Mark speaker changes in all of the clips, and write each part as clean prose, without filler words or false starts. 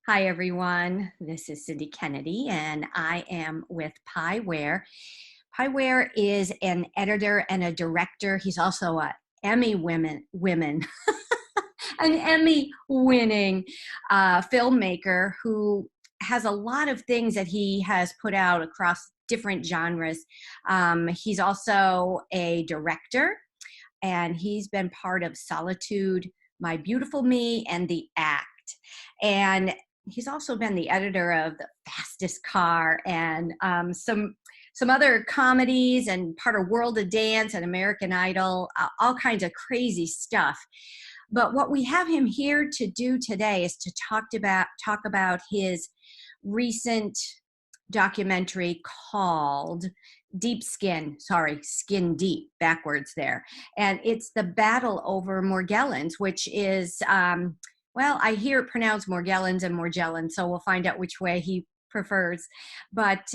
Speaker 1: Hi, everyone. This is Cindy Kennedy, and I am with Pi Ware. Pi Ware is an editor and a director. He's also a women, an Emmy-winning filmmaker who has a lot of things that he has put out across different genres. He's also a director, and he's been part of Solitude, My Beautiful Me, and The Act. And he's also been the editor of The Fastest Car and some other comedies and part of World of Dance and American Idol, all kinds of crazy stuff. But what we have him here to do today is to talk about his recent documentary called Skin Deep, backwards there. And it's the Battle Over Morgellons, which is, well, I hear it pronounced Morgellons and Morgellons, so we'll find out which way he prefers. But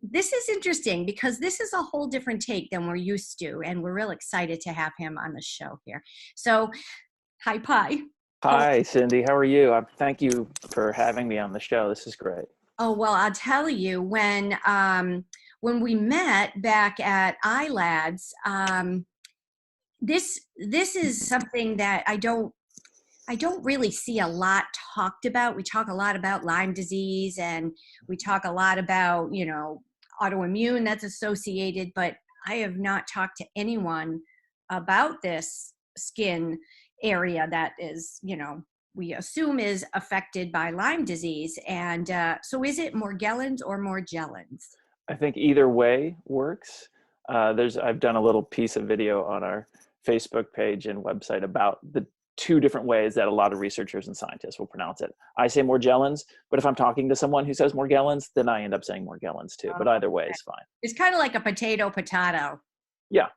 Speaker 1: this is interesting because this is a whole different take than we're used to, and we're real excited to have him on the show here. So, hi, Pi.
Speaker 2: Hi, Cindy. How are you? Thank you for having me on the show. This is great.
Speaker 1: Oh, well, I'll tell you, when we met back at iLads, this is something that I don't really see a lot talked about. We talk a lot about Lyme disease, and we talk a lot about, autoimmune that's associated, but I have not talked to anyone about this skin area that is, we assume is affected by Lyme disease. And so is it Morgellons or Morgellons?
Speaker 2: I think either way works. I've done a little piece of video on our Facebook page and website about the two different ways that a lot of researchers and scientists will pronounce it. I say Morgellons, but if I'm talking to someone who says Morgellons, then I end up saying Morgellons too. But either way is fine.
Speaker 1: It's kind of like a potato.
Speaker 2: Yeah.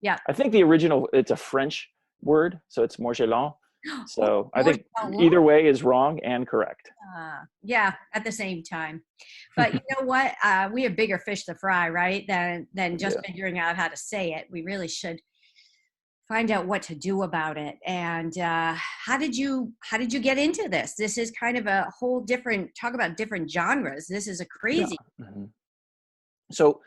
Speaker 1: Yeah.
Speaker 2: I think the original, it's a French word, so it's Morgellons. So I think either way is wrong and correct.
Speaker 1: Yeah, at the same time. But you know what? We have bigger fish to fry, right? Than just figuring out how to say it. We really should find out what to do about it. And how did you get into this? This is kind of a whole different, talk about different genres. This is a crazy.
Speaker 2: Yeah. Mm-hmm. So,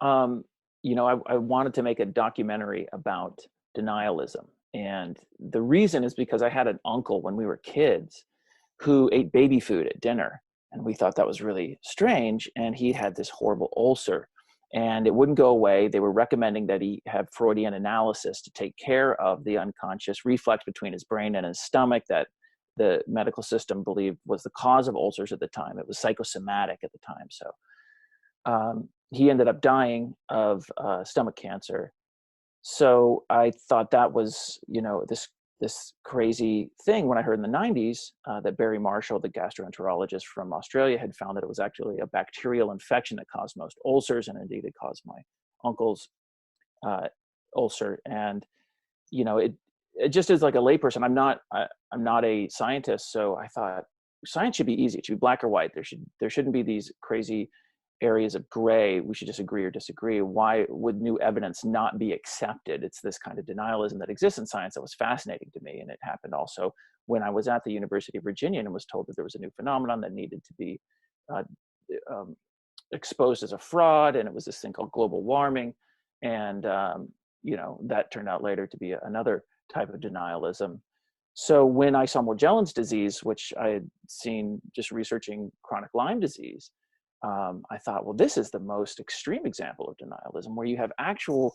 Speaker 2: I wanted to make a documentary about denialism. And the reason is because I had an uncle when we were kids who ate baby food at dinner. And we thought that was really strange. And he had this horrible ulcer and it wouldn't go away. They were recommending that he have Freudian analysis to take care of the unconscious reflex between his brain and his stomach that the medical system believed was the cause of ulcers at the time. It was psychosomatic at the time. So he ended up dying of stomach cancer. So I thought that was, this crazy thing when I heard in the 90s that Barry Marshall, the gastroenterologist from Australia, had found that it was actually a bacterial infection that caused most ulcers, and indeed it caused my uncle's ulcer. And it just is like a layperson. I'm not a scientist, so I thought science should be easy. It should be black or white. There shouldn't be these crazy areas of gray. We should just agree or disagree. Why would new evidence not be accepted? It's this kind of denialism that exists in science that was fascinating to me. And it happened also when I was at the University of Virginia and was told that there was a new phenomenon that needed to be exposed as a fraud. And it was this thing called global warming. And, that turned out later to be another type of denialism. So when I saw Morgellons disease, which I had seen just researching chronic Lyme disease, I thought, well, this is the most extreme example of denialism, where you have actual,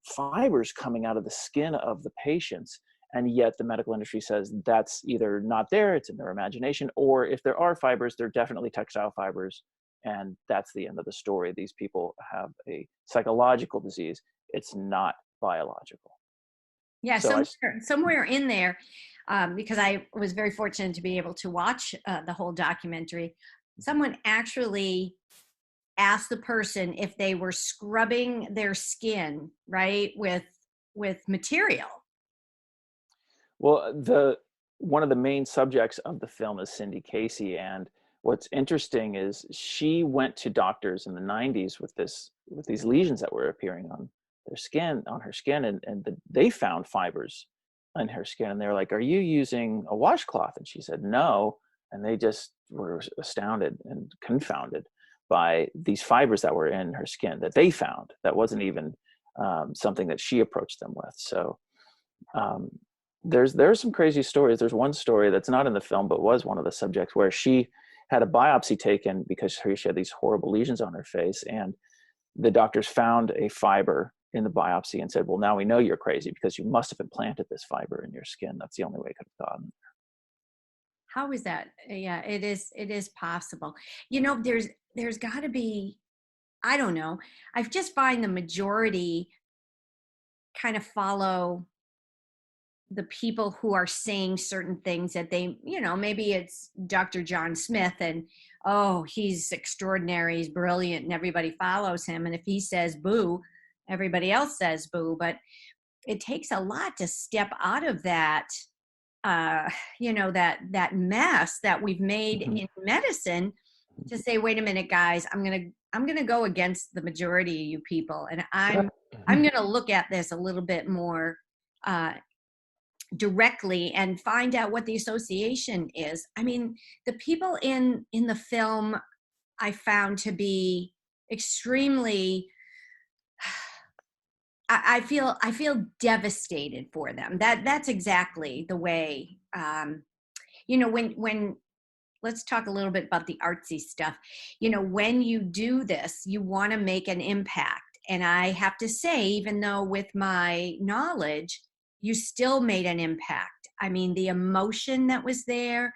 Speaker 2: fibers coming out of the skin of the patients. And yet the medical industry says that's either not there, it's in their imagination, or if there are fibers, they're definitely textile fibers. And that's the end of the story. These people have a psychological disease. It's not biological.
Speaker 1: Yeah,
Speaker 2: So
Speaker 1: somewhere in there, because I was very fortunate to be able to watch the whole documentary. Someone actually asked the person if they were scrubbing their skin, right, with material.
Speaker 2: Well, one of the main subjects of the film is Cindy Casey, and what's interesting is she went to doctors in the 90s with these lesions that were appearing on her skin, and they found fibers in her skin, and they were like, "Are you using a washcloth?" And she said, "No, And they just were astounded and confounded by these fibers that were in her skin that they found. That wasn't even something that she approached them with. So um, there's some crazy stories. There's one story that's not in the film, but was one of the subjects, where she had a biopsy taken because she had these horrible lesions on her face, and the doctors found a fiber in the biopsy and said, well, now we know you're crazy because you must have implanted this fiber in your skin. That's the only way it could have gotten.
Speaker 1: How is that? Yeah, it is possible. There's got to be, I don't know. I just find the majority kind of follow the people who are saying certain things that they, maybe it's Dr. John Smith and, oh, he's extraordinary, he's brilliant, and everybody follows him. And if he says boo, everybody else says boo. But it takes a lot to step out of that, that mess that we've made
Speaker 2: Mm-hmm.
Speaker 1: in medicine, to say, wait a minute, guys, I'm gonna go against the majority of you people, and I'm gonna look at this a little bit more directly and find out what the association is. I mean, the people in the film I found to be extremely, I feel devastated for them. That's exactly the way, when let's talk a little bit about the artsy stuff. When you do this, you want to make an impact. And I have to say, even though with my knowledge, you still made an impact. I mean, the emotion that was there,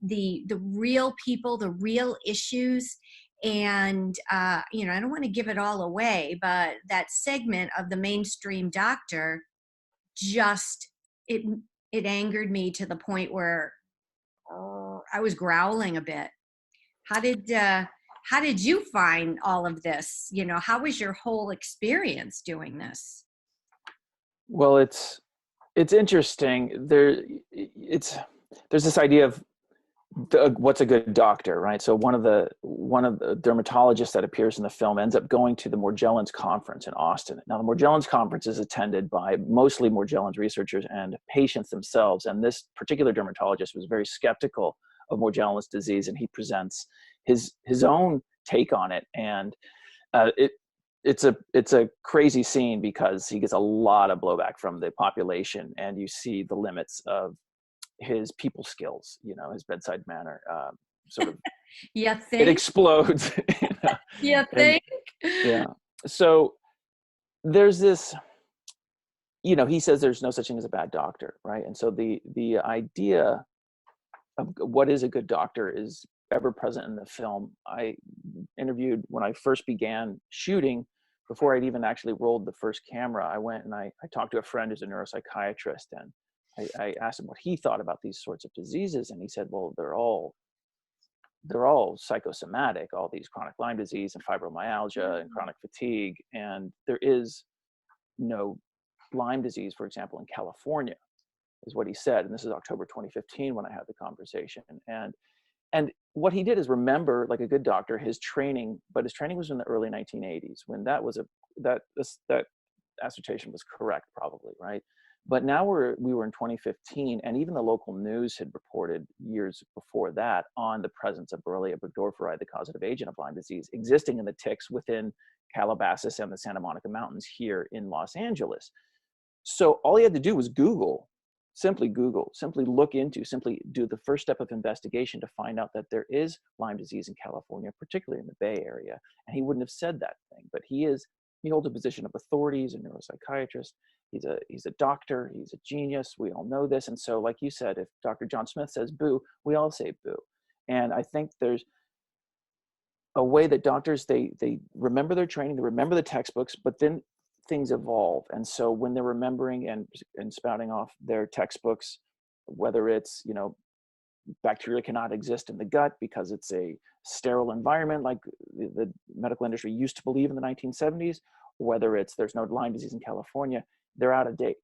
Speaker 1: the real people, the real issues. And, I don't want to give it all away, but that segment of the mainstream doctor just, it, it angered me to the point where I was growling a bit. How did you find all of this? How was your whole experience doing this?
Speaker 2: Well, it's interesting. There's this idea of what's a good doctor, right? So one of the dermatologists that appears in the film ends up going to the Morgellons conference in Austin. Now, the Morgellons conference is attended by mostly Morgellons researchers and patients themselves, and this particular dermatologist was very skeptical of Morgellons disease, and he presents his own take on it. And it's a crazy scene because he gets a lot of blowback from the population, and you see the limits of his people skills, his bedside manner, sort of,
Speaker 1: You
Speaker 2: it
Speaker 1: think?
Speaker 2: explodes.
Speaker 1: You
Speaker 2: And
Speaker 1: think?
Speaker 2: yeah, so there's this, he says there's no such thing as a bad doctor, right? And so the idea of what is a good doctor is ever present in the film. I interviewed, when I first began shooting, before I'd even actually rolled the first camera, I went and I talked to a friend who's a neuropsychiatrist, and I asked him what he thought about these sorts of diseases, and he said, well, they're all psychosomatic, all these chronic Lyme disease and fibromyalgia and chronic fatigue, and there is no Lyme disease, for example, in California, is what he said. And this is October 2015 when I had the conversation. And what he did is remember, like a good doctor, his training, but his training was in the early 1980s when that assertion was correct, probably, right? But now we were in 2015, and even the local news had reported years before that on the presence of Borrelia burgdorferi, the causative agent of Lyme disease, existing in the ticks within Calabasas and the Santa Monica Mountains here in Los Angeles. So all he had to do was simply look into, simply do the first step of investigation to find out that there is Lyme disease in California, particularly in the Bay Area. And he wouldn't have said that thing, but he holds a position of authority. He's a neuropsychiatrist. He's a doctor. He's a genius. We all know this. And so, like you said, if Dr. John Smith says boo, we all say boo. And I think there's a way that doctors, they remember their training, they remember the textbooks, but then things evolve. And so when they're remembering and spouting off their textbooks, whether it's, bacteria cannot exist in the gut because it's a sterile environment, like the medical industry used to believe in the 1970s, whether it's there's no Lyme disease in California, they're out of date.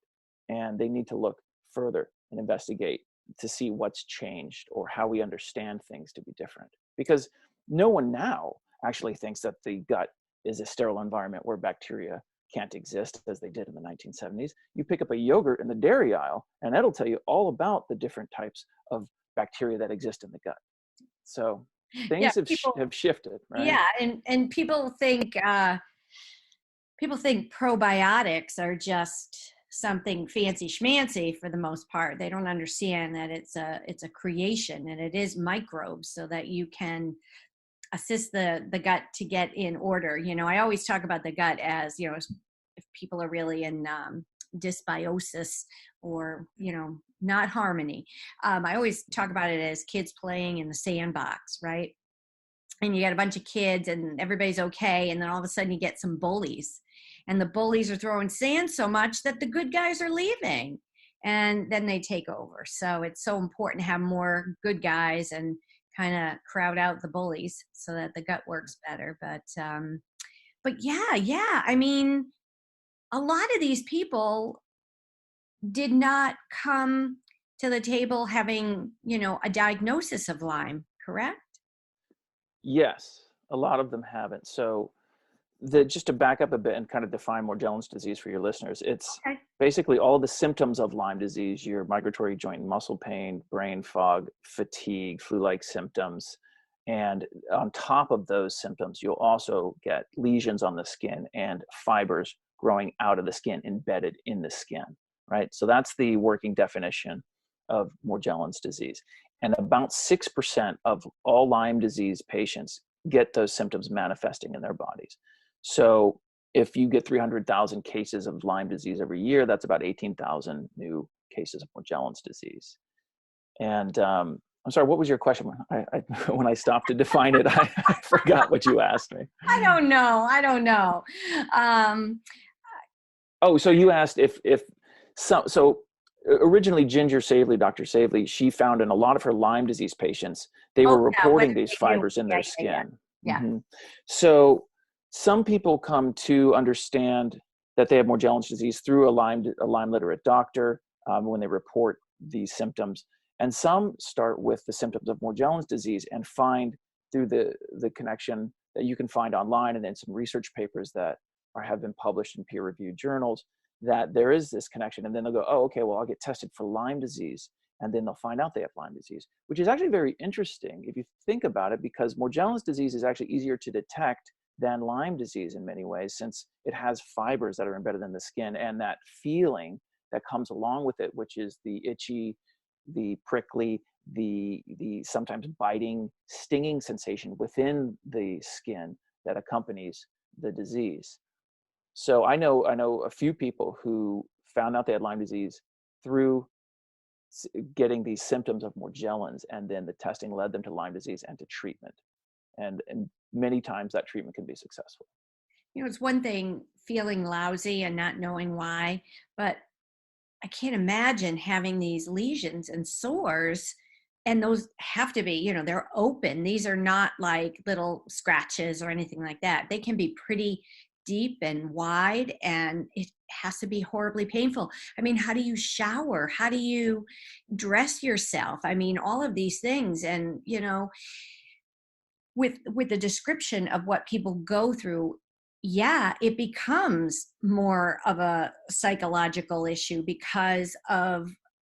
Speaker 2: And they need to look further and investigate to see what's changed or how we understand things to be different. Because no one now actually thinks that the gut is a sterile environment where bacteria can't exist as they did in the 1970s. You pick up a yogurt in the dairy aisle, and that'll tell you all about the different types of bacteria that exist in the gut. So
Speaker 1: Yeah,
Speaker 2: things have shifted, right?
Speaker 1: yeah, and people think probiotics are just something fancy schmancy for the most part. They don't understand that it's a creation and it is microbes so that you can assist the gut to get in order. I always talk about the gut as, if people are really in dysbiosis or, not harmony. I always talk about it as kids playing in the sandbox, right? And you got a bunch of kids and everybody's okay. And then all of a sudden you get some bullies. And the bullies are throwing sand so much that the good guys are leaving. And then they take over. So it's so important to have more good guys and kind of crowd out the bullies so that the gut works better. But yeah, yeah. I mean, a lot of these people did not come to the table having, a diagnosis of Lyme, correct?
Speaker 2: Yes, a lot of them haven't. So just to back up a bit and kind of define Morgellons disease for your listeners, it's
Speaker 1: Okay.
Speaker 2: basically all the symptoms of Lyme disease: your migratory joint and muscle pain, brain fog, fatigue, flu-like symptoms. And on top of those symptoms, you'll also get lesions on the skin and fibers growing out of the skin, embedded in the skin, right? So that's the working definition of Morgellons disease. And about 6% of all Lyme disease patients get those symptoms manifesting in their bodies. So if you get 300,000 cases of Lyme disease every year, that's about 18,000 new cases of Morgellons disease. And I'm sorry, what was your question? When I stopped to define it, I forgot what you asked me.
Speaker 1: I don't know. I don't know. Um,
Speaker 2: Oh, so you asked if so originally Ginger Savely, Dr. Savely, she found in a lot of her Lyme disease patients, they
Speaker 1: oh
Speaker 2: were
Speaker 1: yeah, whether
Speaker 2: reporting these
Speaker 1: they knew.
Speaker 2: fibers in
Speaker 1: Yeah,
Speaker 2: their
Speaker 1: yeah, yeah,
Speaker 2: skin.
Speaker 1: yeah.
Speaker 2: So some people come to understand that they have Morgellons disease through a Lyme literate doctor when they report these symptoms. And some start with the symptoms of Morgellons disease and find through the connection that you can find online and then some research papers that have been published in peer-reviewed journals, that there is this connection. And then they'll go, oh, okay, well, I'll get tested for Lyme disease. And then they'll find out they have Lyme disease, which is actually very interesting if you think about it, because Morgellons disease is actually easier to detect than Lyme disease in many ways, since it has fibers that are embedded in the skin and that feeling that comes along with it, which is the itchy, the prickly, the sometimes biting, stinging sensation within the skin that accompanies the disease. So I know a few people who found out they had Lyme disease through getting these symptoms of Morgellons, and then the testing led them to Lyme disease and to treatment. And many times that treatment can be successful.
Speaker 1: It's one thing feeling lousy and not knowing why, but I can't imagine having these lesions and sores, and those have to be, they're open. These are not like little scratches or anything like that. They can be pretty deep and wide, and it has to be horribly painful. I mean, how do you shower? How do you dress yourself? I mean, all of these things. And, with the description of what people go through, yeah, it becomes more of a psychological issue because of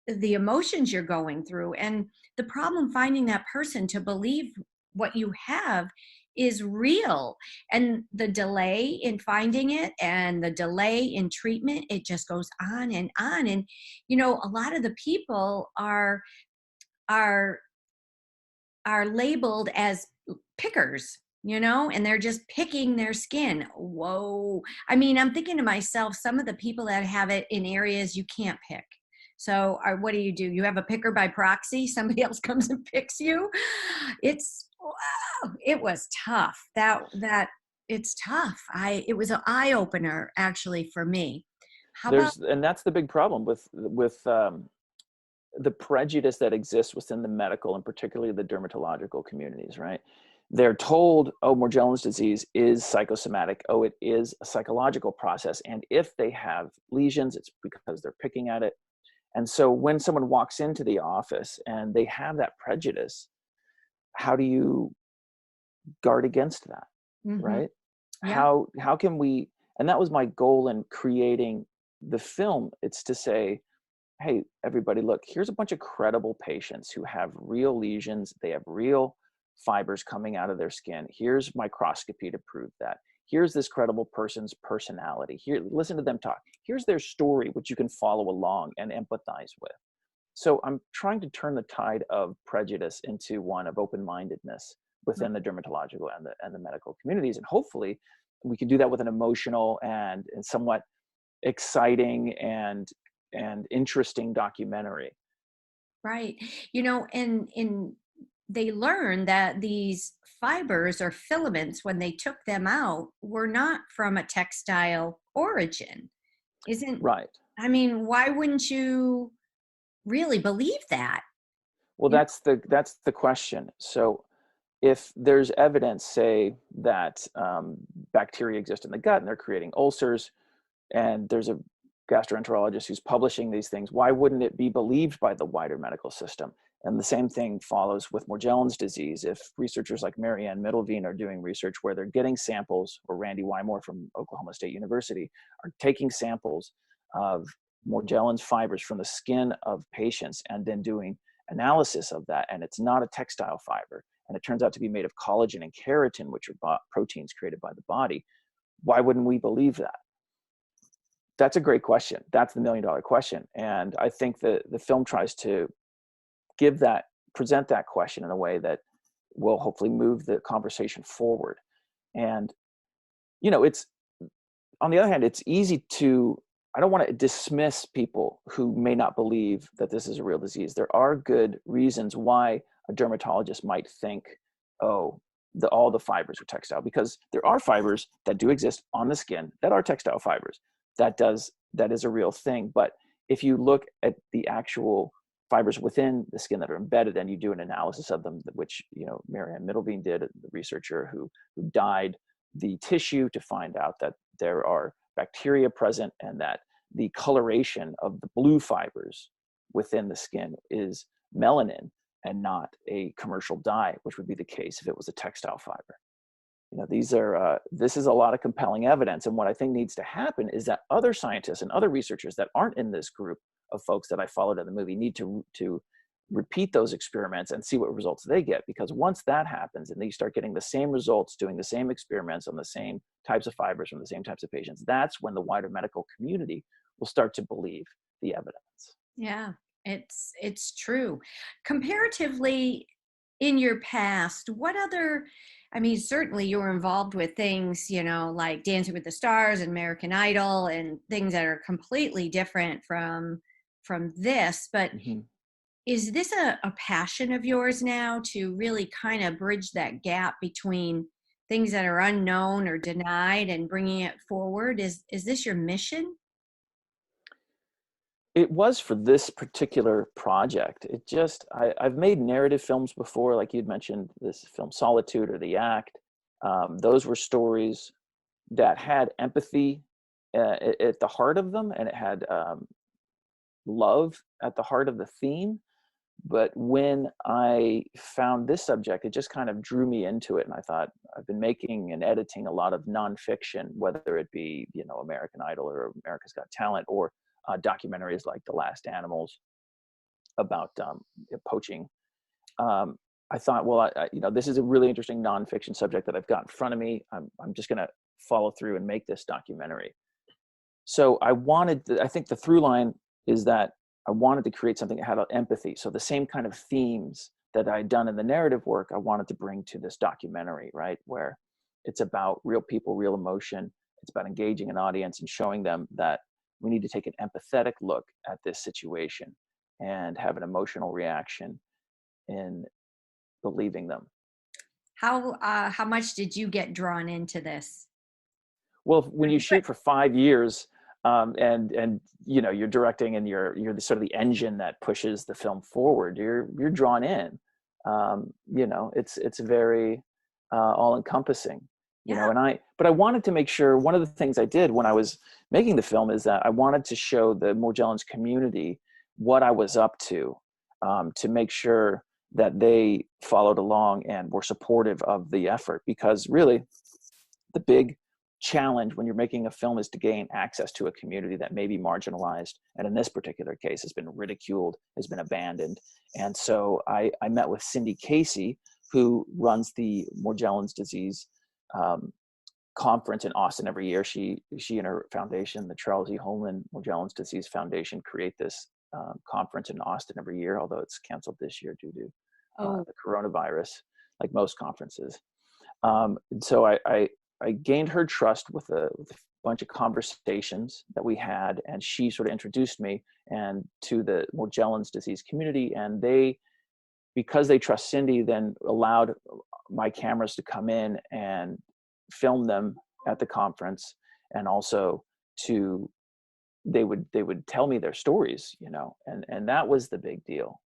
Speaker 1: the emotions you're going through. And the problem finding that person to believe what you have is real. And the delay in finding it and the delay in treatment, it just goes on and on. And a lot of the people are are labeled as pickers, and they're just picking their skin. Whoa. I mean, I'm thinking to myself, some of the people that have it in areas you can't pick. So what do? You have a picker by proxy. Somebody else comes and picks you. Wow, it was tough. That it's tough. It was an eye opener actually for me. How about?
Speaker 2: And that's the big problem with the prejudice that exists within the medical and particularly the dermatological communities, right? They're told, oh, Morgellons disease is psychosomatic. Oh, it is a psychological process. And if they have lesions, it's because they're picking at it. And so when someone walks into the office and they have that prejudice, how do you guard against that,
Speaker 1: Mm-hmm.
Speaker 2: right?
Speaker 1: Yeah.
Speaker 2: How can we, and that was my goal in creating the film. It's to say, hey, everybody, look, here's a bunch of credible patients who have real lesions. They have real fibers coming out of their skin. Here's microscopy to prove that. Here's this credible person's personality. Here, listen to them talk. Here's their story, which you can follow along and empathize with. So I'm trying to turn the tide of prejudice into one of open-mindedness within the dermatological and the medical communities. And hopefully we can do that with an emotional and somewhat exciting and interesting documentary.
Speaker 1: Right. You know, and they learned that these fibers or filaments, when they took them out, were not from a textile origin. Isn't,
Speaker 2: Right.
Speaker 1: I mean, why wouldn't you really believe that?
Speaker 2: Well,
Speaker 1: You
Speaker 2: that's the question. So if there's evidence, say, that bacteria exist in the gut and they're creating ulcers, and there's a gastroenterologist who's publishing these things, why wouldn't it be believed by the wider medical system? And the same thing follows with Morgellons disease. If researchers like Marianne Middleveen are doing research where they're getting samples, or Randy Wymore from Oklahoma State University are taking samples of Morgellons fibers from the skin of patients and then doing analysis of that, and it's not a textile fiber, and it turns out to be made of collagen and keratin, which are proteins created by the body, why wouldn't we believe that? That's a great question. That's the $1 million question. And I think the film tries to present that question in a way that will hopefully move the conversation forward. And, it's, on the other hand, it's easy to, I don't want to dismiss people who may not believe that this is a real disease. There are good reasons why a dermatologist might think, oh, all the fibers are textile, because there are fibers that do exist on the skin that are textile fibers. That is a real thing. But if you look at the actual fibers within the skin that are embedded and you do an analysis of them, which Marianne Middleveen did, the researcher who dyed the tissue to find out that there are bacteria present and that the coloration of the blue fibers within the skin is melanin and not a commercial dye, which would be the case if it was a textile fiber. This is a lot of compelling evidence. And what I think needs to happen is that other scientists and other researchers that aren't in this group of folks that I followed in the movie need to repeat those experiments and see what results they get. Because once that happens and they start getting the same results, doing the same experiments on the same types of fibers from the same types of patients, that's when the wider medical community will start to believe the evidence.
Speaker 1: Yeah, it's true. Comparatively, in your past, what other, I mean, certainly you were involved with things, like Dancing with the Stars and American Idol and things that are completely different from this, but
Speaker 2: Mm-hmm.
Speaker 1: is this a passion of yours now to really kind of bridge that gap between things that are unknown or denied and bringing it forward? Is this your mission?
Speaker 2: It was for this particular project. I've made narrative films before, like you'd mentioned, this film Solitude or The Act. Those were stories that had empathy at the heart of them, and it had love at the heart of the theme. But when I found this subject, it just kind of drew me into it. And I thought, I've been making and editing a lot of nonfiction, whether it be, American Idol or America's Got Talent, or documentaries like The Last Animals about poaching. I thought, well, this is a really interesting nonfiction subject that I've got in front of me. I'm just going to follow through and make this documentary. So I think the through line is that I wanted to create something that had empathy. So the same kind of themes that I'd done in the narrative work, I wanted to bring to this documentary, right? Where it's about real people, real emotion. It's about engaging an audience and showing them that we need to take an empathetic look at this situation and have an emotional reaction in believing them.
Speaker 1: How much did you get drawn into this?
Speaker 2: Well, when you shoot for 5 years, and you're directing and you're the sort of the engine that pushes the film forward, you're drawn in. It's very all encompassing.
Speaker 1: Yeah.
Speaker 2: But I wanted to make sure, one of the things I did when I was making the film is that I wanted to show the Morgellons community what I was up to make sure that they followed along and were supportive of the effort, because really the big challenge when you're making a film is to gain access to a community that may be marginalized, and in this particular case has been ridiculed, has been abandoned. And so I met with Cindy Casey, who runs the Morgellons disease conference in Austin every year. She and her foundation, the Charles E. Holman Morgellons Disease Foundation, create this conference in Austin every year, although it's canceled this year due to the coronavirus, like most conferences. So I gained her trust with a bunch of conversations that we had, and she sort of introduced me and to the Morgellons disease community, and because they trust Cindy, then allowed my cameras to come in and film them at the conference, and also they would tell me their stories, and that was the big deal.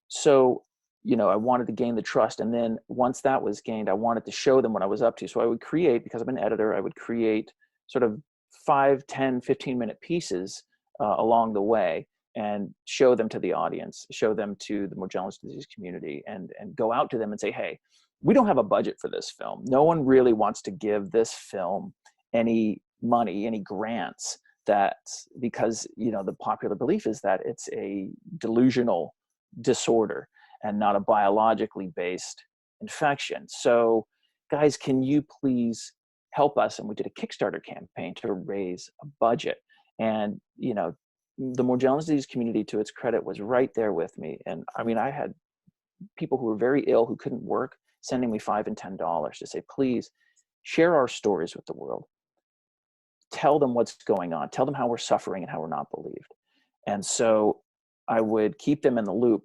Speaker 2: So I wanted to gain the trust, and then once that was gained, I wanted to show them what I was up to. So I would create, because I'm an editor, I would create sort of 5, 10, 15-minute pieces along the way, and show them to the audience, show them to the Morgellons disease community, and go out to them and say, hey, we don't have a budget for this film. No one really wants to give this film any money, any grants, because the popular belief is that it's a delusional disorder and not a biologically based infection. So guys, can you please help us? And we did a Kickstarter campaign to raise a budget. And, the Morgellons disease community, to its credit, was right there with me. And I mean, I had people who were very ill, who couldn't work, sending me $5 and $10 to say, please share our stories with the world. Tell them what's going on. Tell them how we're suffering and how we're not believed. And so I would keep them in the loop.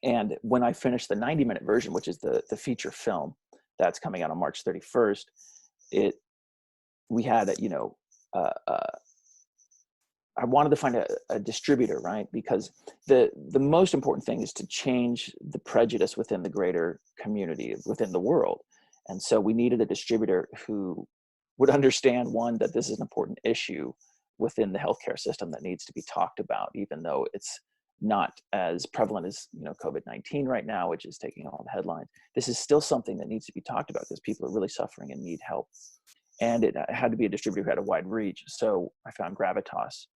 Speaker 2: And when I finished the 90-minute version, which is the feature film that's coming out on March 31st, we had I wanted to find a distributor, right? Because the most important thing is to change the prejudice within the greater community, within the world. And so we needed a distributor who would understand, one, that this is an important issue within the healthcare system that needs to be talked about, even though it's not as prevalent as COVID-19 right now, which is taking all the headlines. This is still something that needs to be talked about because people are really suffering and need help. And it had to be a distributor who had a wide reach. So I found Gravitas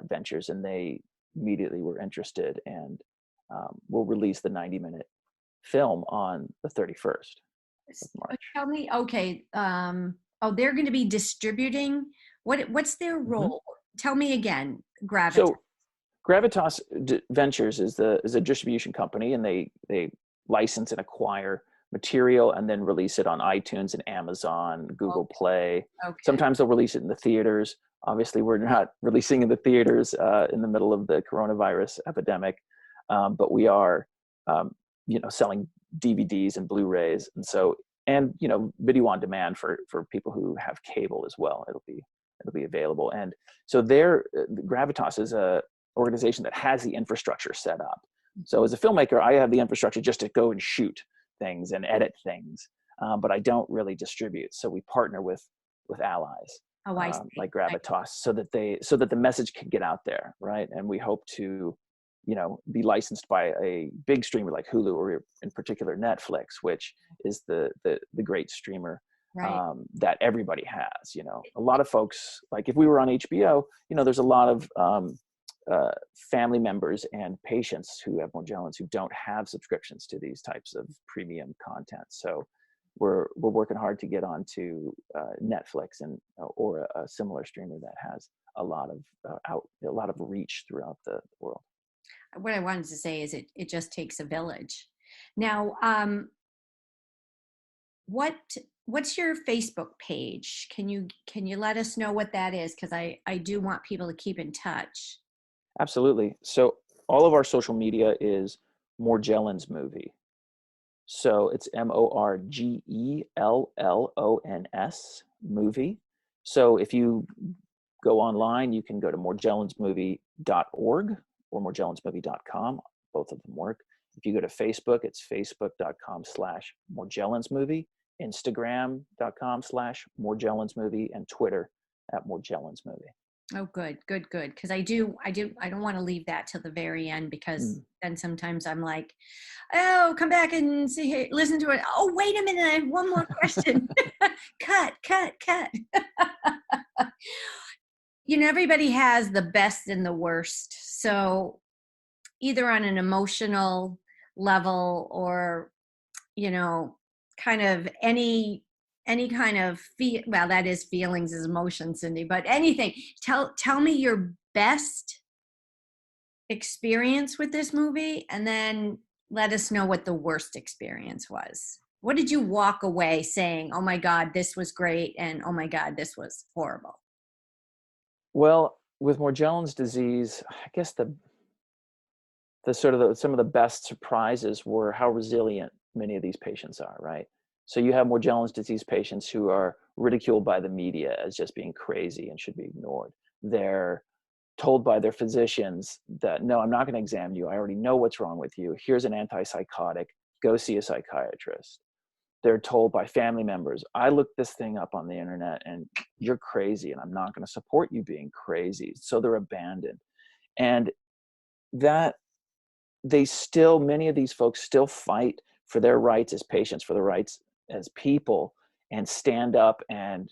Speaker 2: Ventures, and they immediately were interested, and we'll release the 90-minute film on the 31st of March.
Speaker 1: Tell me, okay, they're going to be distributing. What's their role? Mm-hmm. Tell me again, Gravitas.
Speaker 2: So Gravitas Ventures is a distribution company, and they license and acquire material and then release it on iTunes and Amazon, Google Play. Okay. Sometimes they'll release it in the theaters. Obviously, we're not releasing in the theaters in the middle of the coronavirus epidemic, but we are, selling DVDs and Blu-rays, and video on demand for people who have cable as well. It'll be available. And so Gravitas is a organization that has the infrastructure set up. So as a filmmaker, I have the infrastructure just to go and shoot things and edit things, but I don't really distribute. So we partner with allies.
Speaker 1: Oh, I see.
Speaker 2: Like Gravitas, so that the message can get out there, right? And we hope to, be licensed by a big streamer like Hulu, or in particular Netflix, which is the great streamer, right, that everybody has. A lot of folks, like if we were on HBO, there's a lot of family members and patients who have Morgellons who don't have subscriptions to these types of premium content. So we're working hard to get onto Netflix or a similar streamer that has a lot of reach throughout the world.
Speaker 1: What I wanted to say is it just takes a village. Now, what's your Facebook page? Can you let us know what that is? Because I do want people to keep in touch.
Speaker 2: Absolutely. So all of our social media is Morgellons Movie. So it's MORGELLONS movie. So if you go online, you can go to morgellonsmovie.org or morgellonsmovie.com. Both of them work. If you go to Facebook, it's facebook.com/morgellonsmovie, instagram.com/morgellonsmovie, and Twitter @morgellonsmovie.
Speaker 1: Oh, good. Because I don't want to leave that till the very end, because then sometimes I'm like, oh, come back and listen to it. Oh, wait a minute. I have one more question. Cut. Everybody has the best and the worst. So either on an emotional level or you know, kind of any kind of well, that is feelings is emotion, Cindy, but anything. Tell me your best experience with this movie, and then let us know what the worst experience was. What did you walk away saying, oh my God, this was great, and oh my God, this was horrible?
Speaker 2: Well, with Morgellons disease, I guess some of the best surprises were how resilient many of these patients are, right? So you have Morgellons disease patients who are ridiculed by the media as just being crazy and should be ignored. They're told by their physicians that, no, I'm not going to examine you. I already know what's wrong with you. Here's an antipsychotic. Go see a psychiatrist. They're told by family members, I looked this thing up on the internet and you're crazy and I'm not going to support you being crazy. So they're abandoned. And that many of these folks still fight for their rights as patients, for their rights as people, and stand up and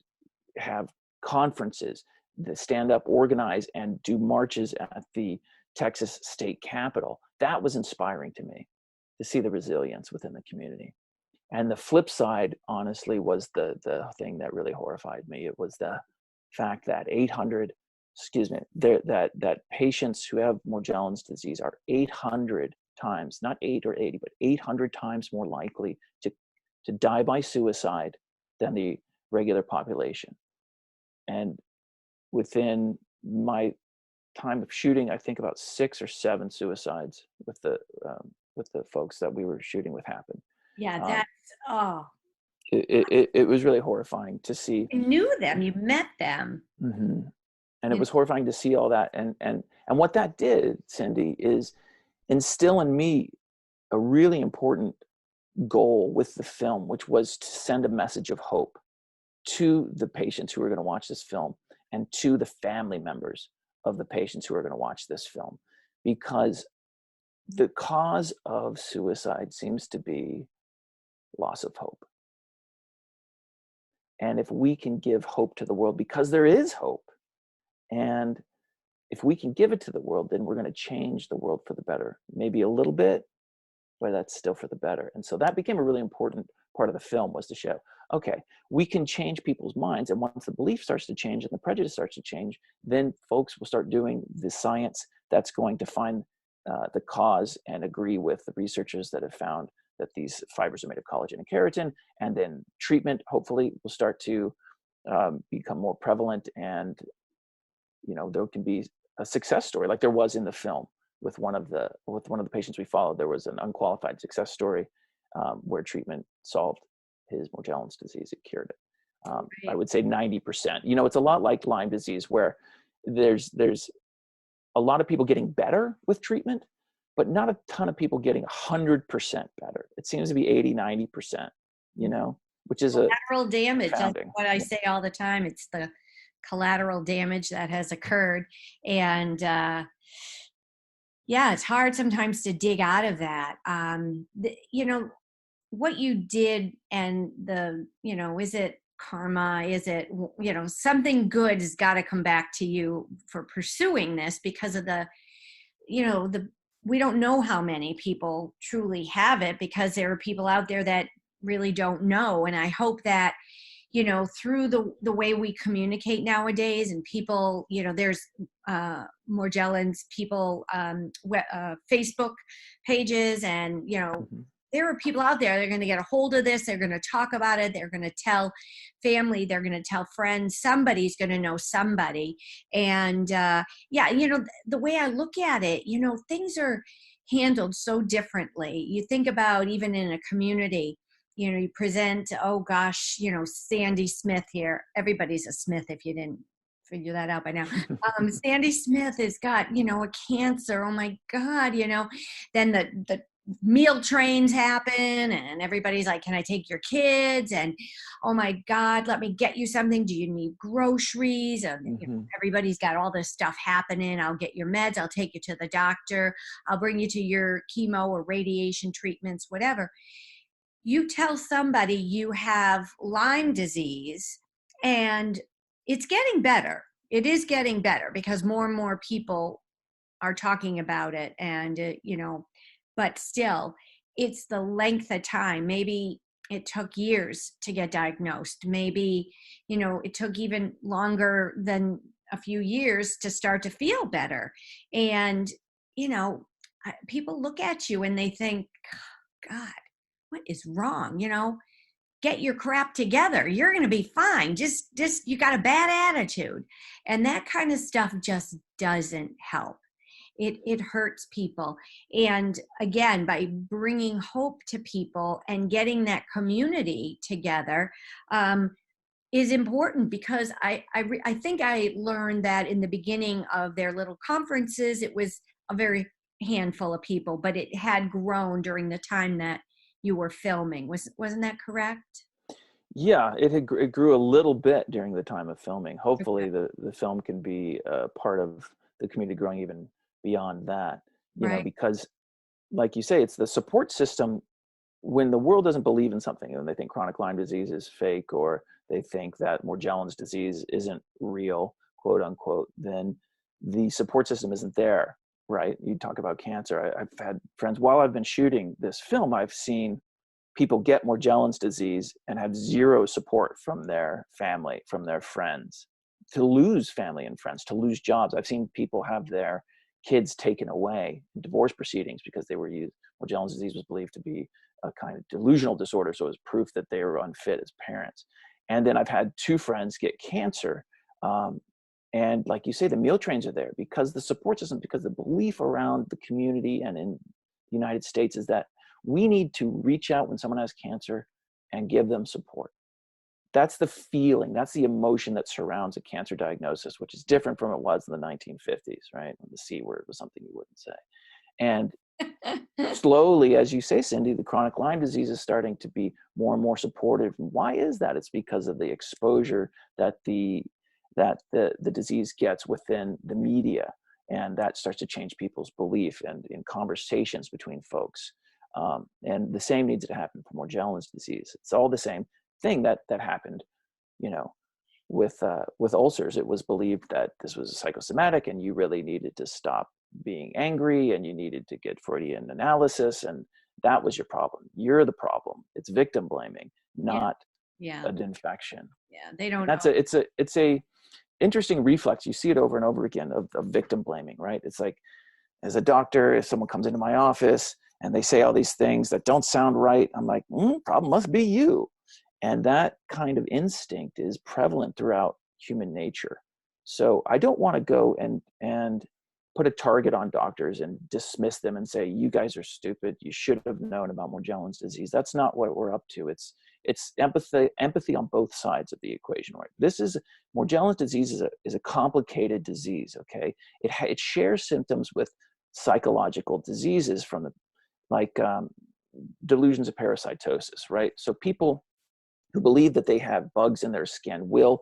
Speaker 2: have conferences that stand up, organize, and do marches at the Texas state capitol. That was inspiring to me, to see the resilience within the community. And the flip side, honestly, was the thing that really horrified me. It was the fact that that patients who have Morgellons disease are 800 times, not 8 or 80, but 800 times more likely to die by suicide than the regular population. And within my time of shooting, I think about 6 or 7 suicides with the folks that we were shooting with happened.
Speaker 1: Yeah, that's, oh,
Speaker 2: It was really horrifying to see.
Speaker 1: you knew them, you met them.
Speaker 2: Mm-hmm. And it was horrifying to see all that. And what that did, Cindy, is instill in me a really important goal with the film, which was to send a message of hope to the patients who are going to watch this film and to the family members of the patients who are going to watch this film. Because the cause of suicide seems to be loss of hope. And if we can give hope to the world, because there is hope, and if we can give it to the world, then we're going to change the world for the better. Maybe a little bit, but that's still for the better. And so that became a really important part of the film, was to show, okay, we can change people's minds. And once the belief starts to change and the prejudice starts to change, then folks will start doing the science that's going to find the cause and agree with the researchers that have found that these fibers are made of collagen and keratin. And then treatment, hopefully, will start to become more prevalent. And, there can be a success story like there was in the film. With one of the patients we followed, there was an unqualified success story where treatment solved his Morgellons disease. It cured it. I would say 90%. It's a lot like Lyme disease, where there's a lot of people getting better with treatment, but not a ton of people getting 100% better. It seems to be 80, 90%, which is
Speaker 1: Collateral damage. That's
Speaker 2: founding.
Speaker 1: what I say all the time. It's the collateral damage that has occurred. And yeah, it's hard sometimes to dig out of that. What you did, and is it karma? Is it, something good has got to come back to you for pursuing this, because of we don't know how many people truly have it, because there are people out there that really don't know. And I hope that, through the way we communicate nowadays, and people, there's Morgellons people, Facebook pages, and,
Speaker 2: Mm-hmm.
Speaker 1: there are people out there that are going to get a hold of this. They're going to talk about it. They're going to tell family. They're going to tell friends. Somebody's going to know somebody. And the way I look at it, things are handled so differently. You think about, even in a community, you present, oh gosh, Sandy Smith here. Everybody's a Smith if you didn't figure that out by now. Sandy Smith has got, a cancer. Oh my God, then the meal trains happen, and everybody's like, can I take your kids? And oh my God, let me get you something. Do you need groceries? And everybody's got all this stuff happening. I'll get your meds. I'll take you to the doctor. I'll bring you to your chemo or radiation treatments, whatever. You tell somebody you have Lyme disease, and it's getting better. It is getting better, because more and more people are talking about it. And, but still, it's the length of time. Maybe it took years to get diagnosed. Maybe, it took even longer than a few years to start to feel better. And, people look at you and they think, God, what is wrong? Get your crap together. You're going to be fine. Just you got a bad attitude. And that kind of stuff just doesn't help. It hurts people. And again, by bringing hope to people and getting that community together, is important, because I think I learned that in the beginning of their little conferences, it was a very handful of people, but it had grown during the time that you were filming. Wasn't that correct?
Speaker 2: Yeah, it grew a little bit during the time of filming. Hopefully
Speaker 1: Okay.
Speaker 2: the film can be part of the community growing even beyond that,
Speaker 1: Right.
Speaker 2: because like you say, it's the support system. When the world doesn't believe in something and they think chronic Lyme disease is fake, or they think that Morgellons disease isn't real, quote unquote, then the support system isn't there, right? You talk about cancer. I've had friends, while I've been shooting this film, I've seen people get Morgellons disease and have zero support from their family, from their friends, to lose family and friends, to lose jobs. I've seen people have their kids taken away in divorce proceedings because they were used. Morgellons disease was believed to be a kind of delusional disorder, so it was proof that they were unfit as parents. And then I've had two friends get cancer. And like you say, the meal trains are there because the support system, because the belief around the community and in the United States is that we need to reach out when someone has cancer and give them support. That's the feeling, that's the emotion that surrounds a cancer diagnosis, which is different from it was in the 1950s, right? When the C word was something you wouldn't say. And slowly, as you say, Cindy, the chronic Lyme disease is starting to be more and more supportive. Why is that? It's because of the exposure that the disease gets within the media, and that starts to change people's belief and in conversations between folks. And the same needs to happen for Morgellons disease. It's all the same thing that happened, with ulcers. It was believed that this was a psychosomatic, and you really needed to stop being angry, and you needed to get Freudian analysis, and that was your problem. You're the problem. It's victim blaming,
Speaker 1: Yeah.
Speaker 2: not
Speaker 1: Yeah.
Speaker 2: an infection.
Speaker 1: Yeah. They don't
Speaker 2: And that's
Speaker 1: know.
Speaker 2: it's a interesting reflex. You see it over and over again of victim blaming, right? It's like, as a doctor, if someone comes into my office and they say all these things that don't sound right, I'm like, problem must be you. And that kind of instinct is prevalent throughout human nature. So I don't want to go and put a target on doctors and dismiss them and say, you guys are stupid, you should have known about Morgellons disease. That's not what we're up to. It's empathy on both sides of the equation, right? Morgellons disease is a complicated disease, okay? It shares symptoms with psychological diseases from delusions of parasitosis, right? So people who believe that they have bugs in their skin will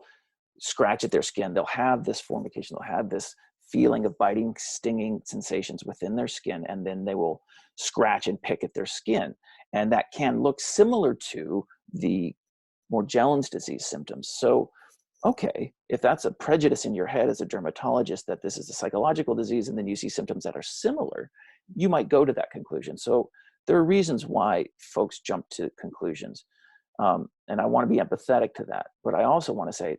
Speaker 2: scratch at their skin. They'll have this formication. They'll have this feeling of biting, stinging sensations within their skin, and then they will scratch and pick at their skin. And that can look similar to the Morgellons disease symptoms. So, okay, if that's a prejudice in your head as a dermatologist that this is a psychological disease, and then you see symptoms that are similar, you might go to that conclusion. So there are reasons why folks jump to conclusions. And I want to be empathetic to that. But I also want to say,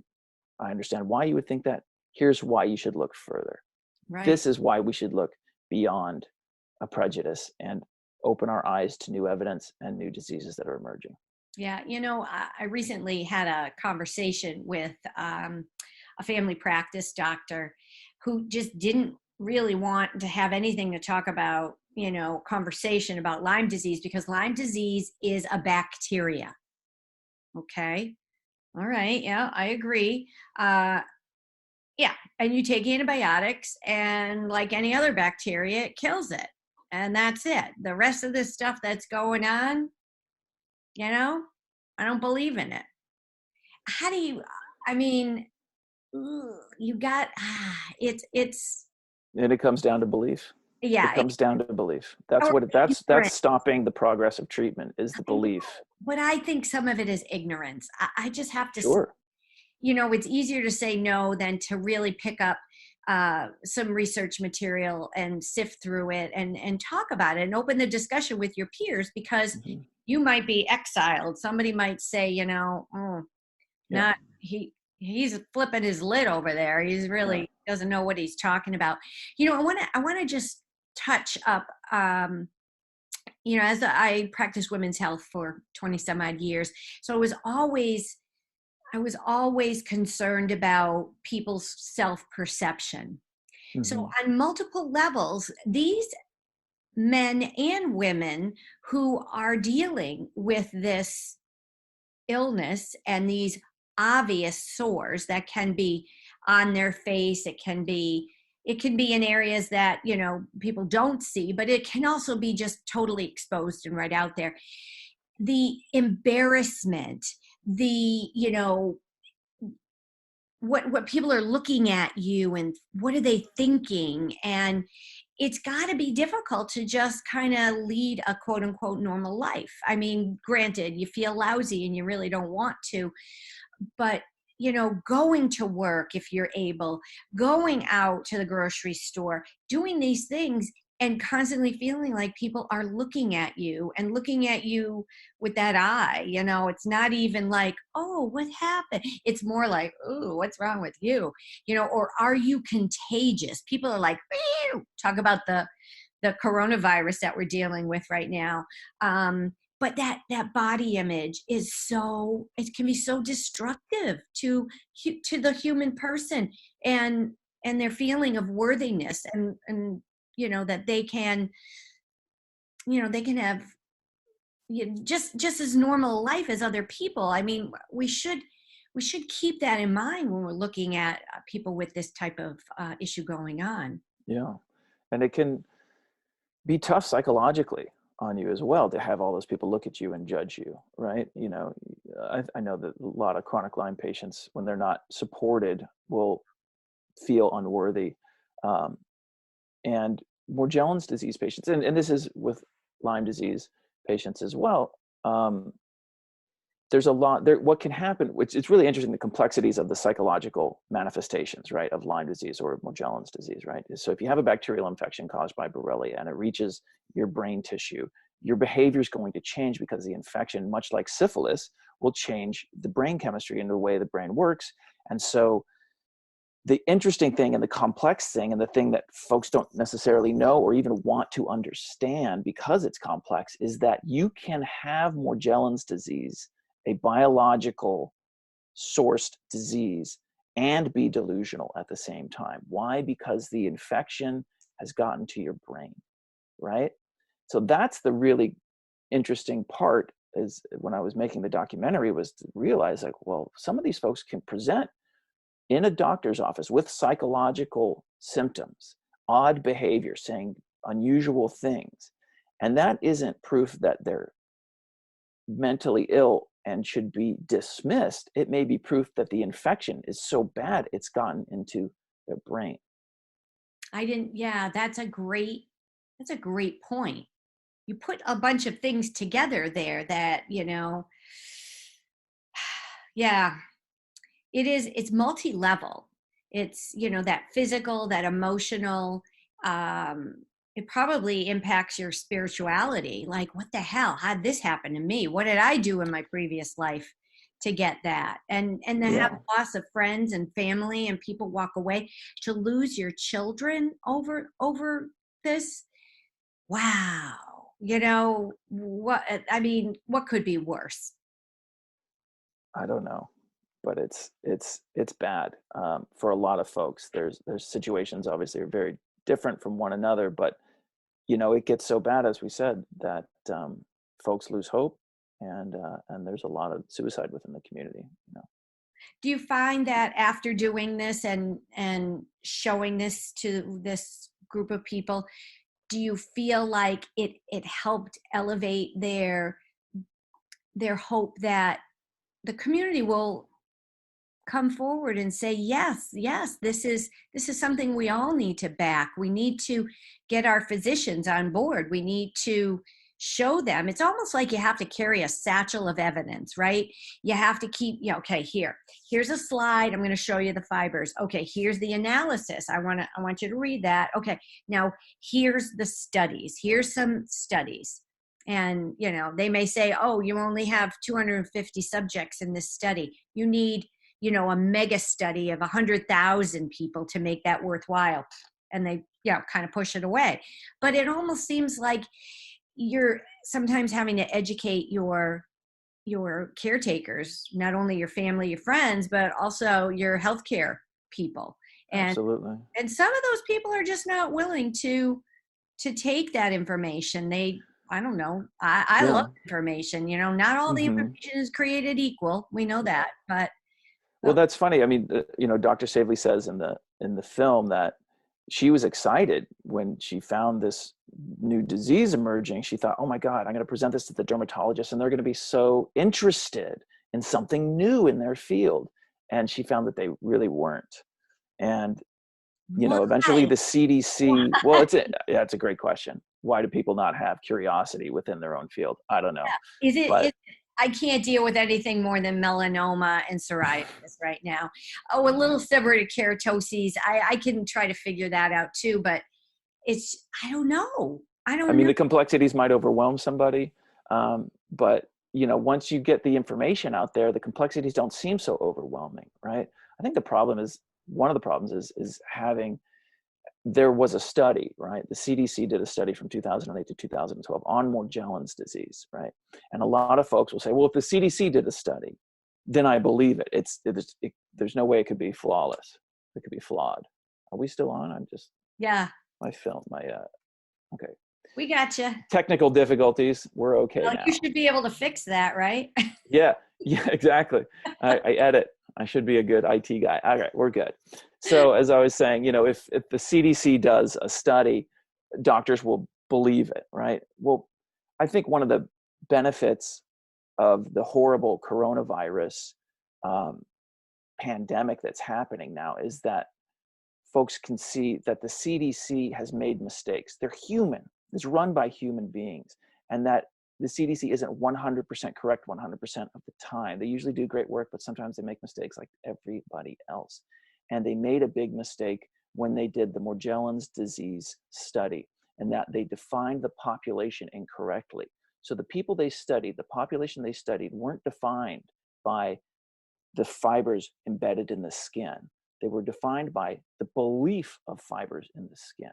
Speaker 2: I understand why you would think that. Here's why you should look further.
Speaker 1: Right.
Speaker 2: This is why we should look beyond a prejudice and open our eyes to new evidence and new diseases that are emerging.
Speaker 1: Yeah. I recently had a conversation with a family practice doctor who just didn't really want to have anything to talk about, conversation about Lyme disease, because Lyme disease is a bacteria. Okay. All right. Yeah, I agree. Yeah. And you take antibiotics, and like any other bacteria, it kills it. And that's it. The rest of this stuff that's going on, I don't believe in it. How do you, I mean, you got, it's,
Speaker 2: And it comes down to belief. It
Speaker 1: yeah.
Speaker 2: comes down to belief. That's
Speaker 1: Or
Speaker 2: what that's
Speaker 1: ignorant.
Speaker 2: stopping the progress of treatment, is the
Speaker 1: I know,
Speaker 2: belief.
Speaker 1: but I think some of it is ignorance. I just have to say,
Speaker 2: Sure.
Speaker 1: it's easier to say no than to really pick up some research material and sift through it and talk about it and open the discussion with your peers, because
Speaker 2: Mm-hmm.
Speaker 1: you might be exiled. Somebody might say, oh,
Speaker 2: Yeah.
Speaker 1: not he's flipping his lid over there. He's
Speaker 2: Yeah.
Speaker 1: really doesn't know what he's talking about. I want to just touch up, as I practiced women's health for 20 some odd years. So I was always concerned about people's self-perception.
Speaker 2: Mm-hmm.
Speaker 1: So on multiple levels, these men and women who are dealing with this illness and these obvious sores that can be on their face, it can be in areas that people don't see, but it can also be just totally exposed and right out there. The embarrassment, the what people are looking at you and what are they thinking, and it's got to be difficult to just kind of lead a quote unquote normal life. I mean, granted, you feel lousy and you really don't want to, but going to work if you're able, going out to the grocery store, doing these things, and constantly feeling like people are looking at you and looking at you with that eye. It's not even like, oh, what happened? It's more like, oh, what's wrong with you? Or are you contagious? People are like, ew, talk about the coronavirus that we're dealing with right now. But that body image is it can be so destructive to the human person, and their feeling of worthiness, and that they can have just as normal a life as other people. I mean, we should keep that in mind when we're looking at people with this type of issue going on.
Speaker 2: Yeah. And it can be tough psychologically on you as well to have all those people look at you and judge you, right? I know that a lot of chronic Lyme patients, when they're not supported, will feel unworthy. And Morgellons disease patients, and this is with Lyme disease patients as well, there's a lot there. What can happen, which it's really interesting, the complexities of the psychological manifestations, right, of Lyme disease or Morgellons disease, right? So if you have a bacterial infection caused by Borrelia and it reaches your brain tissue, your behavior is going to change because the infection, much like syphilis, will change the brain chemistry and the way the brain works. And so the interesting thing and the complex thing and the thing that folks don't necessarily know or even want to understand because it's complex is that you can have Morgellons disease, a biological sourced disease, and be delusional at the same time. Why? Because the infection has gotten to your brain, right? So that's the really interesting part, is when I was making the documentary, was to realize, like, well, some of these folks can present in a doctor's office with psychological symptoms, odd behavior, saying unusual things. And that isn't proof that they're mentally ill and should be dismissed. It may be proof that the infection is so bad it's gotten into their brain.
Speaker 1: That's a great point. You put a bunch of things together there that, yeah, it's multi-level. It's, that physical, that emotional, it probably impacts your spirituality. Like, what the hell? How did this happen to me? What did I do in my previous life to get that? And to have loss of friends and family and people walk away, to lose your children over this. Wow. What could be worse?
Speaker 2: I don't know, but it's bad for a lot of folks. There's situations obviously are very different from one another, but it gets so bad, as we said, that folks lose hope, and there's a lot of suicide within the community.
Speaker 1: Do you find that after doing this and showing this to this group of people, do you feel like it helped elevate their hope that the community will come forward and say, yes, this is something we all need to back. We need to get our physicians on board. We need to show them. It's almost like you have to carry a satchel of evidence, right? You have to keep, okay, here's a slide. I'm going to show you the fibers. Okay, here's the analysis. I want you to read that. Okay, now here's the studies. Here's some studies. And, they may say, oh, you only have 250 subjects in this study. You need, a mega study of 100,000 people to make that worthwhile. And they, kind of push it away. But it almost seems like you're sometimes having to educate your caretakers, not only your family, your friends, but also your healthcare people.
Speaker 2: Absolutely.
Speaker 1: And some of those people are just not willing to take that information. I don't know. I love information. Not all the information is created equal. We know that, but
Speaker 2: well, that's funny. I mean, Dr. Savely says in the film that she was excited when she found this new disease emerging. She thought, oh my God, I'm going to present this to the dermatologist and they're going to be so interested in something new in their field. And she found that they really weren't. And, eventually the CDC, well, it's a great question. Why do people not have curiosity within their own field? I don't know.
Speaker 1: Yeah. I can't deal with anything more than melanoma and psoriasis right now. Oh, a little seborrheic keratosis. I can try to figure that out too, but I don't know. I mean,
Speaker 2: the complexities might overwhelm somebody, but once you get the information out there, the complexities don't seem so overwhelming, right? I think one of the problems is having. There was a study, right? The CDC did a study from 2008 to 2012 on Morgellons disease, right? And a lot of folks will say, well, if the CDC did a study, then I believe it. There's no way it could be flawless. It could be flawed. Are we still on? Okay.
Speaker 1: We got you.
Speaker 2: Technical difficulties. We're okay now.
Speaker 1: You should be able to fix that, right?
Speaker 2: Yeah, exactly. I edit. I should be a good IT guy. All right, we're good. So as I was saying, if the CDC does a study, doctors will believe it, right? Well, I think one of the benefits of the horrible coronavirus pandemic that's happening now is that folks can see that the CDC has made mistakes. They're human. It's run by human beings, and that the CDC isn't 100% correct 100% of the time. They usually do great work, but sometimes they make mistakes like everybody else. And they made a big mistake when they did the Morgellons disease study, and that they defined the population incorrectly. So the people they studied, the population they studied, weren't defined by the fibers embedded in the skin. They were defined by the belief of fibers in the skin.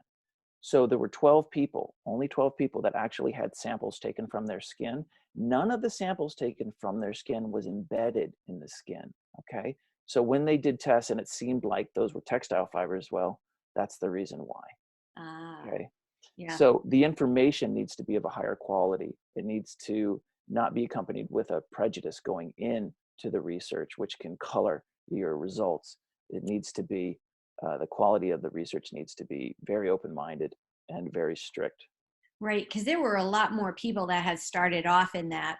Speaker 2: So there were 12 people, only 12 people that actually had samples taken from their skin. None of the samples taken from their skin was embedded in the skin, okay? So when they did tests and it seemed like those were textile fibers, well, that's the reason why, okay? Yeah. So the information needs to be of a higher quality. It needs to not be accompanied with a prejudice going into the research, which can color your results. It needs to be the quality of the research needs to be very open-minded and very strict.
Speaker 1: Right, because there were a lot more people that had started off in that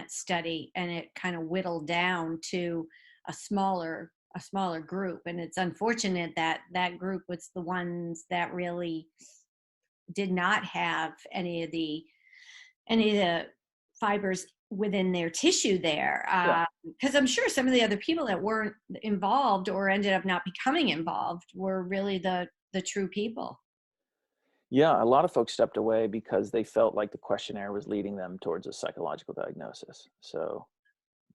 Speaker 1: study, and it kind of whittled down to a smaller group. And it's unfortunate that that group was the ones that really did not have any of the fibers within their tissue there, because I'm sure some of the other people that weren't involved or ended up not becoming involved were really the true people.
Speaker 2: Yeah, a lot of folks stepped away because they felt like the questionnaire was leading them towards a psychological diagnosis. So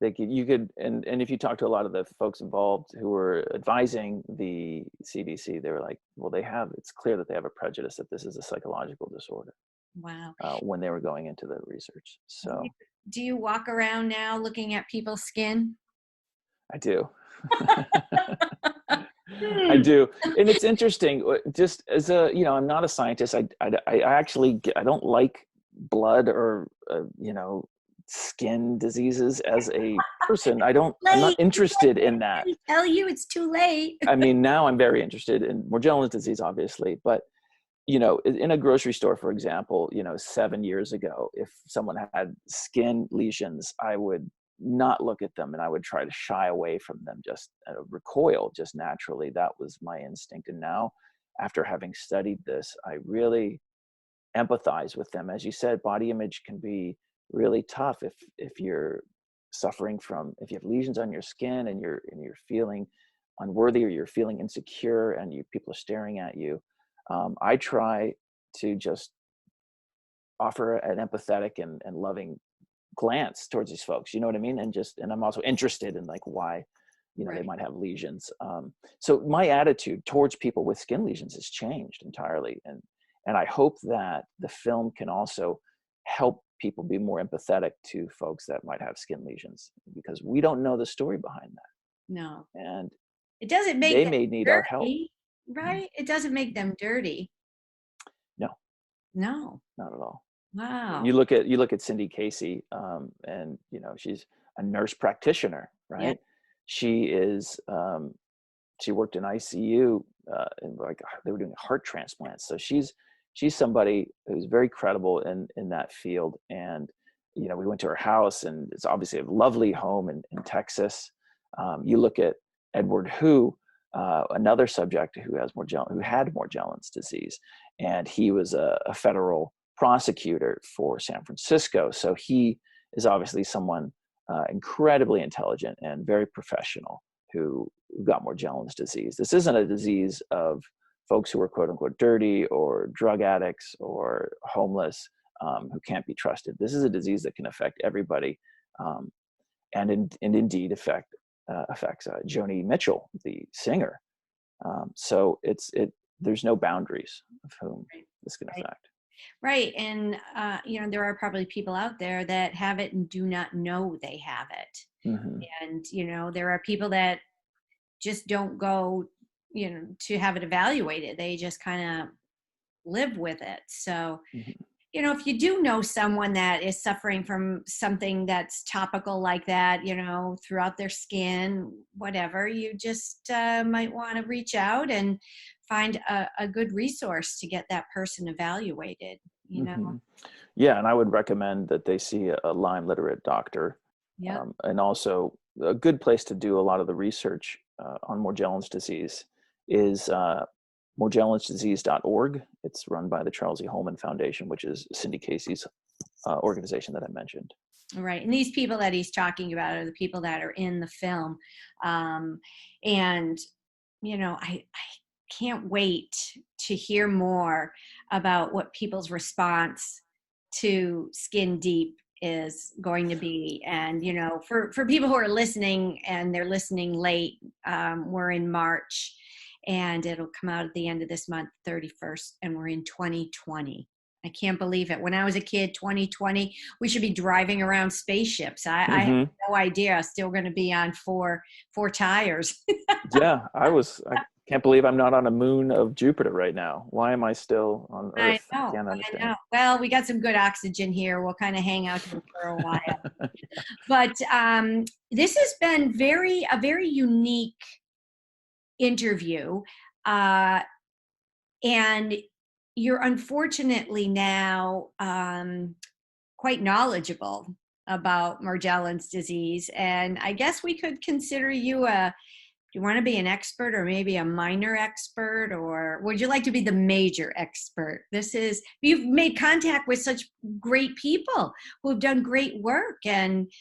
Speaker 2: you could, and if you talk to a lot of the folks involved who were advising the CDC, they were like, well, it's clear that they have a prejudice that this is a psychological disorder.
Speaker 1: Wow.
Speaker 2: When they were going into the research. So
Speaker 1: do you walk around now looking at people's skin?
Speaker 2: I do. I do. And it's interesting, just as I'm not a scientist. I actually, I don't like blood or, skin diseases as a person. I'm not interested in that.
Speaker 1: I tell you, it's too late.
Speaker 2: I mean, now I'm very interested in Morgellons disease, obviously, but in a grocery store, for example, 7 years ago, if someone had skin lesions, I would not look at them and I would try to shy away from them, just recoil just naturally. That was my instinct. And now, after having studied this, I really empathize with them. As you said, body image can be really tough if you're suffering from, if you have lesions on your skin and you're feeling unworthy, or you're feeling insecure and people are staring at you. I try to just offer an empathetic and loving glance towards these folks, you know what I mean? And I'm also interested in like why, they might have lesions. So my attitude towards people with skin lesions has changed entirely. And I hope that the film can also help people be more empathetic to folks that might have skin lesions, because we don't know the story behind that.
Speaker 1: No.
Speaker 2: And
Speaker 1: it doesn't make
Speaker 2: they
Speaker 1: them
Speaker 2: may need
Speaker 1: dirty,
Speaker 2: our help.
Speaker 1: right? It doesn't make them dirty. No,
Speaker 2: not at all.
Speaker 1: Wow.
Speaker 2: You look at Cindy Casey, and she's a nurse practitioner, right?
Speaker 1: Yeah.
Speaker 2: She is she worked in ICU, and like they were doing heart transplants. So she's somebody who's very credible in that field. And we went to her house, and it's obviously a lovely home in Texas. You look at Edward Hu, another subject who had Morgellons disease, and he was a federal prosecutor for San Francisco. So he is obviously someone incredibly intelligent and very professional who got Morgellons disease. This isn't a disease of folks who are quote unquote dirty or drug addicts or homeless, who can't be trusted. This is a disease that can affect everybody, and indeed affects Joni Mitchell, the singer. So there's no boundaries of whom this can affect.
Speaker 1: Right. And, there are probably people out there that have it and do not know they have it.
Speaker 2: Mm-hmm.
Speaker 1: And, there are people that just don't go, to have it evaluated. They just kind of live with it. So,
Speaker 2: mm-hmm.
Speaker 1: If you do know someone that is suffering from something that's topical like that, throughout their skin, whatever, you just might want to reach out and find a good resource to get that person evaluated,
Speaker 2: Mm-hmm. Yeah, and I would recommend that they see a Lyme literate doctor.
Speaker 1: Yeah.
Speaker 2: And also a good place to do a lot of the research on Morgellons disease is morgellonsdisease.org. It's run by the Charles E. Holman Foundation, which is Cindy Casey's organization that I mentioned.
Speaker 1: Right. And these people that he's talking about are the people that are in the film. And, I can't wait to hear more about what people's response to Skin Deep is going to be. And, for people who are listening and they're listening late, we're in March. And it'll come out at the end of this month, 31st, and we're in 2020. I can't believe it. When I was a kid, 2020, we should be driving around spaceships. I have no idea. I'm still going to be on four tires.
Speaker 2: Yeah, I can't believe I'm not on a moon of Jupiter right now. Why am I still on Earth?
Speaker 1: I
Speaker 2: Can't understand.
Speaker 1: I know. Well, we got some good oxygen here. We'll kind of hang out here for a while. But this has been a very unique interview, and you're unfortunately now quite knowledgeable about Morgellons disease, and I guess we could consider you do you want to be an expert or maybe a minor expert, or would you like to be the major expert? You've made contact with such great people who have done great work, and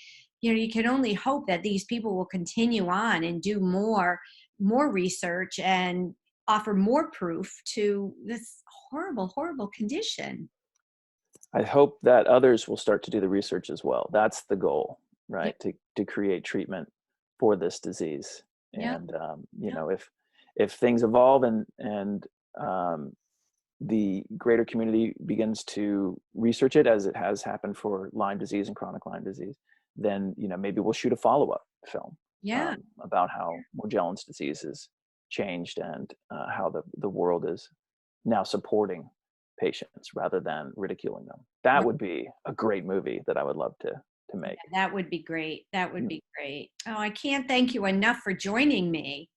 Speaker 1: you can only hope that these people will continue on and do more research and offer more proof to this horrible, horrible condition.
Speaker 2: I hope that others will start to do the research as well. That's the goal, right? Yeah. To create treatment for this disease. And, if things evolve and the greater community begins to research it, as it has happened for Lyme disease and chronic Lyme disease, then, maybe we'll shoot a follow-up film about how Morgellons disease has changed and how the world is now supporting patients rather than ridiculing them. That would be a great movie that I would love to make.
Speaker 1: Yeah, that would be great. That would be great. Oh, I can't thank you enough for joining me.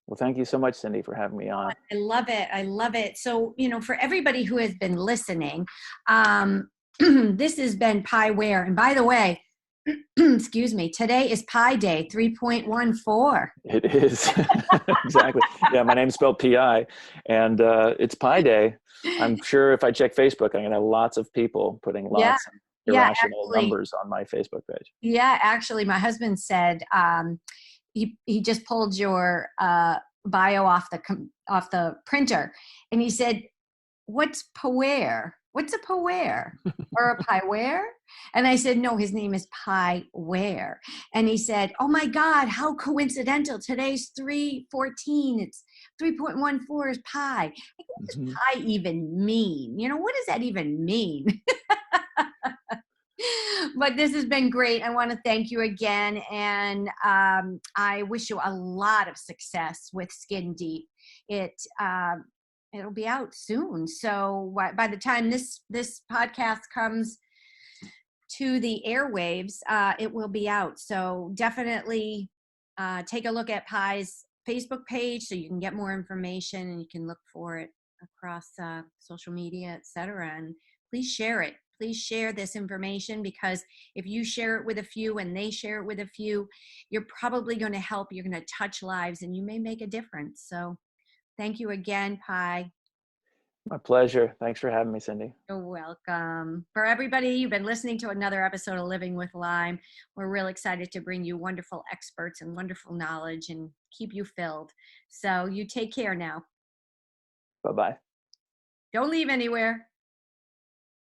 Speaker 2: Well, thank you so much, Cindy, for having me on.
Speaker 1: I love it. I love it. So, for everybody who has been listening, this has been Pi Ware. And by the way, Excuse me. Today is Pi Day 3.14.
Speaker 2: It is. Exactly. Yeah, my name's spelled Pi, and it's Pi Day. I'm sure if I check Facebook, I'm going to have lots of people putting
Speaker 1: Yeah.
Speaker 2: lots of
Speaker 1: Yeah,
Speaker 2: irrational
Speaker 1: actually.
Speaker 2: numbers on my Facebook page.
Speaker 1: Yeah, actually, my husband said he just pulled your bio off the printer, and he said, "What's Paware? What's a Paware or a Pi Ware?" And I said, "No, his name is Pi Ware." And he said, "Oh my God, how coincidental! Today's 314. It's 3.14 is pi. Like, what does
Speaker 2: Mhm.
Speaker 1: pi even mean? What does that even mean?" But this has been great. I want to thank you again. And I wish you a lot of success with Skin Deep. It'll be out soon. So by the time this podcast comes to the airwaves, it will be out. So definitely take a look at Pi's Facebook page so you can get more information, and you can look for it across social media, etc. And please share it. Please share this information, because if you share it with a few and they share it with a few, you're probably going to help. You're going to touch lives, and you may make a difference. So thank you again, Pi.
Speaker 2: My pleasure. Thanks for having me, Cindy.
Speaker 1: You're welcome. For everybody, you've been listening to another episode of Living with Lyme. We're real excited to bring you wonderful experts and wonderful knowledge and keep you filled. So you take care now.
Speaker 2: Bye-bye.
Speaker 1: Don't leave anywhere.